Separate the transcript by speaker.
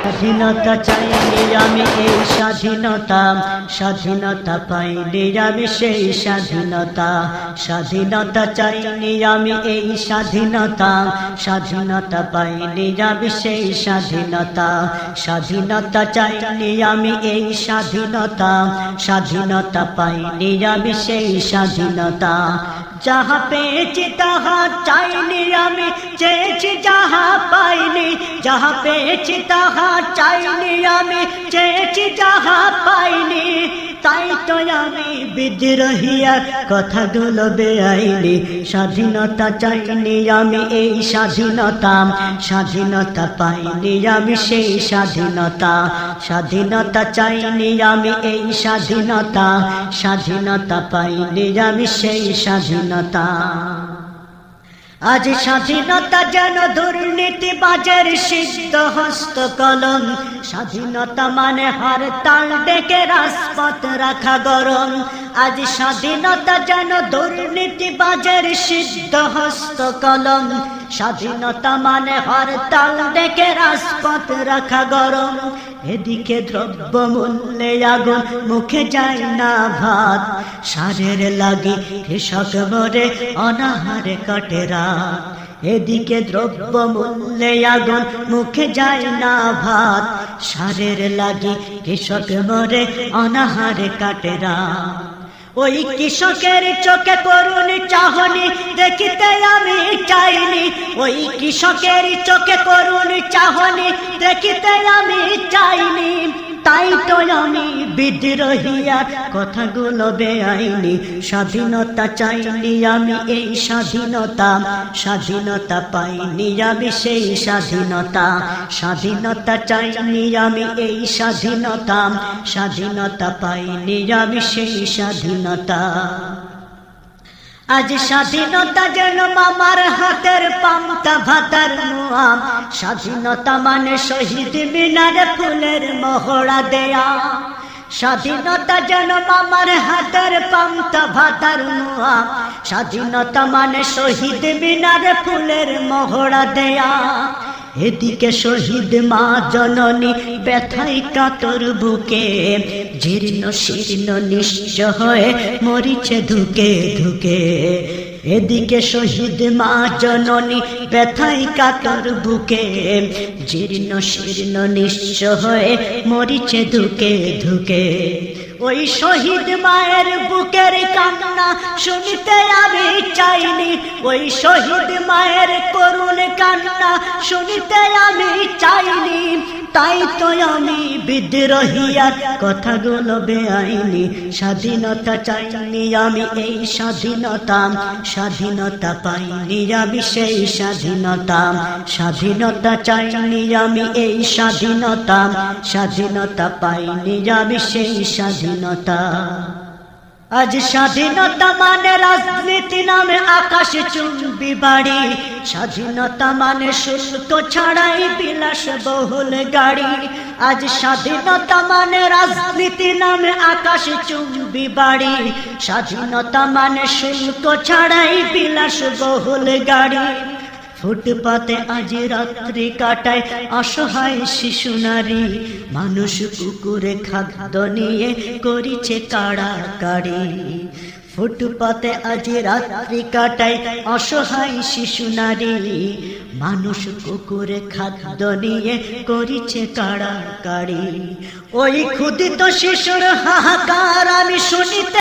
Speaker 1: স্বাধীনতা চাইনি আমি এই স্বাধীনতা, স্বাধীনতা পাইনি আমি সেই স্বাধীনতা। স্বাধীনতা চাইনি আমি এই স্বাধীনতা, স্বাধীনতা পাইনি আমি সেই স্বাধীনতা। স্বাধীনতা চাইনি আমি এই স্বাধীনতা, স্বাধীনতা পাইনি আমি সেই স্বাধীনতা। যাহা পেয়েছি তাহা চাইনি আমি, চেয়েছি যাহা পাইনি। যাহা পেয়েছি তাহা চাইনি আমি, চেয়েছি যাহা পাইনি। তাই তো আমি বিদ্রোহীর কথাগুলো বেআইনি। স্বাধীনতা চাইনি আমি এই স্বাধীনতা, স্বাধীনতা পাইনি আমি সেই স্বাধীনতা। স্বাধীনতা চাইনি আমি এই স্বাধীনতা, স্বাধীনতা পাইনি আমি সেই স্বাধীনতা। আজ স্বাধীনতা যেন দুর্নীতিবাজের সিদ্ধ হস্ত কলম। স্বাধীনতা মানে হরতাল ডেকে রাজপথ রাখা গরম। আজ স্বাধীনতা যেন দুর্নীতিবাজের সিদ্ধ হস্ত কলম। স্বাধীনতা মানে হরতাল ডেকে রাজপথ রাখা গরম। এদিকে দ্রব্য মূল্যে আগুন, মুখে যায় না ভাত। সারের লাগি কৃষক মরে, অনাহারে কাটে রাত। এদিকে দ্রব্য মূল্যে আগুন, মুখে যায় না ভাত। সারের লাগি কৃষক মরে, অনাহারে কাটে রাত। ওই কৃষকের চোখে করুণ চাহনি দেখিতে আমি চাইনি। ওই কৃষকের চোখে করুণ চাহনি দেখিতে আমি চাইনি। তাই তো আমি বিদ্রোহীর কথাগুলো বেআইনি। স্বাধীনতা চাইনি আমি এই স্বাধীনতা, স্বাধীনতা পাইনি আমি সেই স্বাধীনতা। স্বাধীনতা চাইনি আমি এই স্বাধীনতা, স্বাধীনতা পাইনি আমি সেই স্বাধীনতা। আজ স্বাধীনতা যেন মামার হাতের পান্তা ভাতার নোয়া। স্বাধীনতা মানে শহীদ মিনারে ফুলের মহড়া দেয়া। স্বাধীনতা যেন মামার হাতের পান্তা ভাতার নোয়া। স্বাধীনতা মানে শহীদ মিনারে ফুলের মহড়া দেয়া। এদিকে শহীদ মা জননী ব্যথায় কাতর বুকে, জীর্ণ শীর্ণ নিঃস্ব হয়ে মরিছে ধুকে ধুকে। এদিকে শহীদ মা জননী ব্যথায় কাতর বুকে, জীর্ণ শীর্ণ নিঃস্ব হয়ে মরিছে ধুকে ধুকে। ওই শহীদ মায়ের বুকের কান্না শুনতে আমি চাইনি। ওই শহীদ মায়ের করুণ কান্না শুনতে আমি চাইনি। তাই তো আমি বিদ্রোহীর কথাগুলো বেআইনি। স্বাধীনতা চাইনি আমি এই স্বাধীনতা, স্বাধীনতা পাইনি আমি সেই স্বাধীনতা। স্বাধীনতা চাইনি আমি এই স্বাধীনতা, স্বাধীনতা পাইনি আমি সেই স্বাধীনতা। আজ স্বাধীনতা মানে রাজনীতি নামে আকাশ চুম্বি বাড়ি। স্বাধীনতা মানে শুল্ক ছাড়াই বিলাস বহুল গাড়ি। আজ স্বাধীনতা মানে রাজনীতি নামে আকাশ চুম্বি বাড়ি। স্বাধীনতা মানে শুল্ক ছাড়াই বিলাস বহুল গাড়ি। ফুটপাতে আজ রাত্রি কাটায় অসহায় শিশু নারী। মানুষ কুকুরে খাদ্য নিয়ে করিছে কাড়াকাড়ি। ফুটপাতে আজ রাত্রি কাটায় অসহায় শিশু নারী। মানুষ কুকুরে খাদ্য নিয়ে করিছে কাড়াকাড়ি। ওই ক্ষুদিত শিশুর হাহাকার আমি শুনিতে